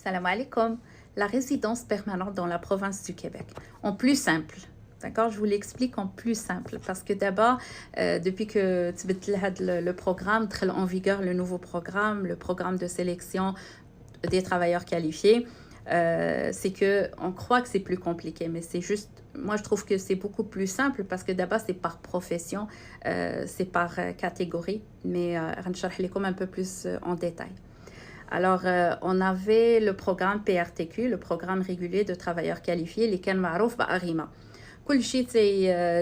Salam alaikum. La résidence permanente dans la province du Québec. En plus simple. D'accord? Je vous l'explique en plus simple. Parce que d'abord, depuis que le programme, en vigueur le nouveau programme, le programme de sélection des travailleurs qualifiés, c'est qu'on croit que c'est plus compliqué. Mais c'est juste, moi je trouve que c'est beaucoup plus simple parce que d'abord c'est par profession, c'est par catégorie. Mais je vais vous expliquer un peu plus en détail. Alors, on avait le programme PRTQ, le programme régulier de travailleurs qualifiés, اللي كان معروف بأريما. كل شيء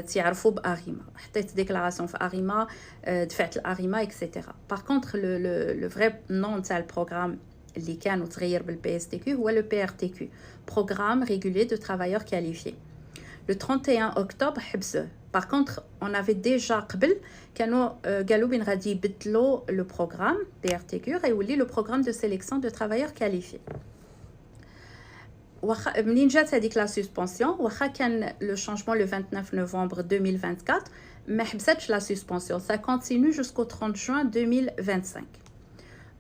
تعرفوا بأريما. حطيت déclaration في أريما, دفعت الأريما, etc. Par contre, le vrai nom de le programme اللي كان وتغير بالPSTQ هو le PRTQ, programme régulier de travailleurs qualifiés. Le 31 octobre, حبسوه. Par contre, on avait déjà قبل كانوا قالوا بين غادي يبدلوا le programme PRTQ غيولي le programme de sélection de travailleurs qualifiés. واخا منين جات هذيك لا سسبونسيون واخا كان le changement le 29 novembre 2024 ما حبستش la suspension, ça continue jusqu'au 30 juin 2025.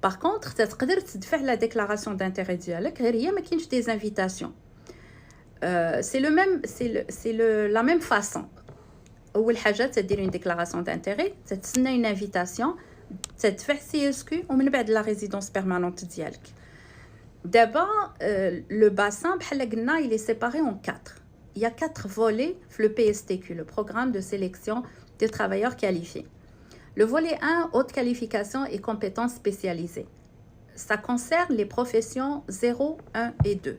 Par contre, تقدر تدفع la déclaration d'intérêt ديالك غير هي ما كاينش des invitations. C'est la même façon. أول حاجة تدير une déclaration d'intérêt, تتسنى une invitation, تدفع CSQ ومن بعد la résidence permanente ديالك. D'abord, le bassin, بحال قلنا, il est séparé en 4. Il y a 4 volets le PSTQ, le programme de sélection des travailleurs qualifiés. Le volet 1, haute qualification et compétences spécialisées. Ça concerne les professions 0, 1 et 2.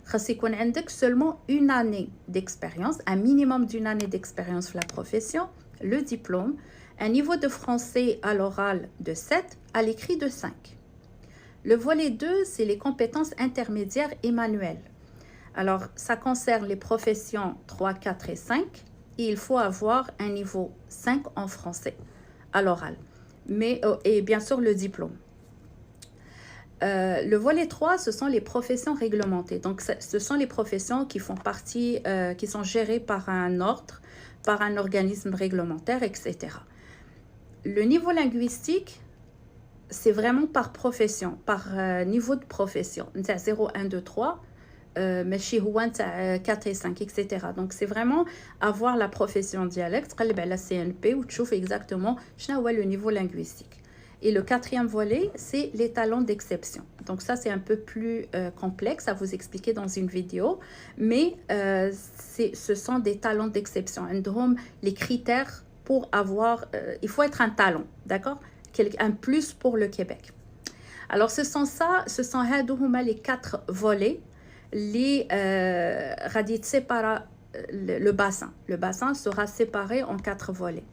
خاص يكون عندك seulement une année d'expérience, un minimum d'une année d'expérience dans la profession, le diplôme, un niveau de français à l'oral de 7, à l'écrit de 5. Le volet 2, c'est les compétences intermédiaires et manuelles. Alors, ça concerne les professions 3, 4 et 5, et il faut avoir un niveau 5 en français à l'oral, et bien sûr le diplôme. Le volet 3, ce sont les professions réglementées. Donc, ce sont les professions qui font partie, qui sont gérées par un ordre, par un organisme réglementaire, etc. Le niveau linguistique, c'est vraiment par profession, par niveau de profession. 0, 1, 2, 3, ماشي هو 4 et 5, etc. Donc, c'est vraiment avoir la profession dialecte, تقلب على CNP وتشوف exactement شنو هو le niveau linguistique. Et le 4e volet, c'est les talents d'exception. Donc ça, c'est un peu plus complexe à vous expliquer dans une vidéo. Mais ce sont des talents d'exception. Les critères pour avoir... il faut être un talent, d'accord? Un plus pour le Québec. Alors, ce sont les 4 volets. Les le bassin. Le bassin sera séparé en 4 volets.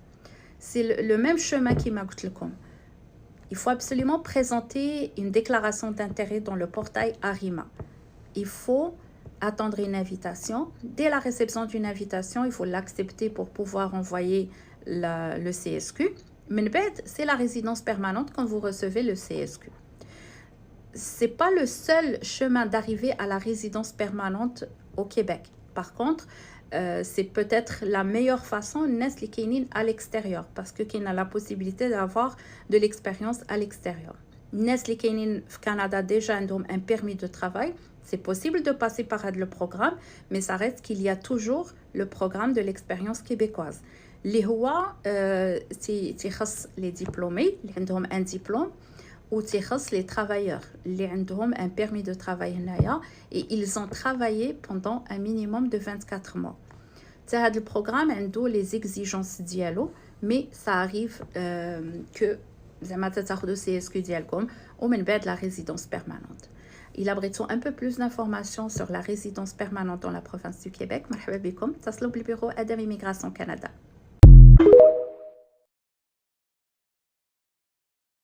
C'est le même chemin qui m'a dit. Il faut absolument présenter une déclaration d'intérêt dans le portail Arima. Il faut attendre une invitation. Dès la réception d'une invitation, il faut l'accepter pour pouvoir envoyer le CSQ. Mais c'est la résidence permanente quand vous recevez le CSQ. Ce n'est pas le seul chemin d'arriver à la résidence permanente au Québec. Par contre, c'est peut-être la meilleure façon à l'extérieur parce que qu'on a la possibilité d'avoir de l'expérience à l'extérieur. Nes li kainin au Canada déjà un permis de travail, c'est possible de passer par le programme, mais ça reste qu'il y a toujours le programme de l'expérience québécoise. اللي هو تيخص les diplômés اللي عندهم un diplôme ou تيخص les travailleurs اللي عندهم un permis de travail هنايا et ils ont travaillé pendant un minimum de 24 mois. هذا البروغرام عنده les exigences ديالو mais ça arrive que زعما تاخذوا CSQ ديالكم ومن بعد la résidence permanente. Il abrite un peu plus d'informations sur la résidence permanente dans la province du Québec. مرحبا بكم. تصلوا بالبيرو Adam Immigration Canada.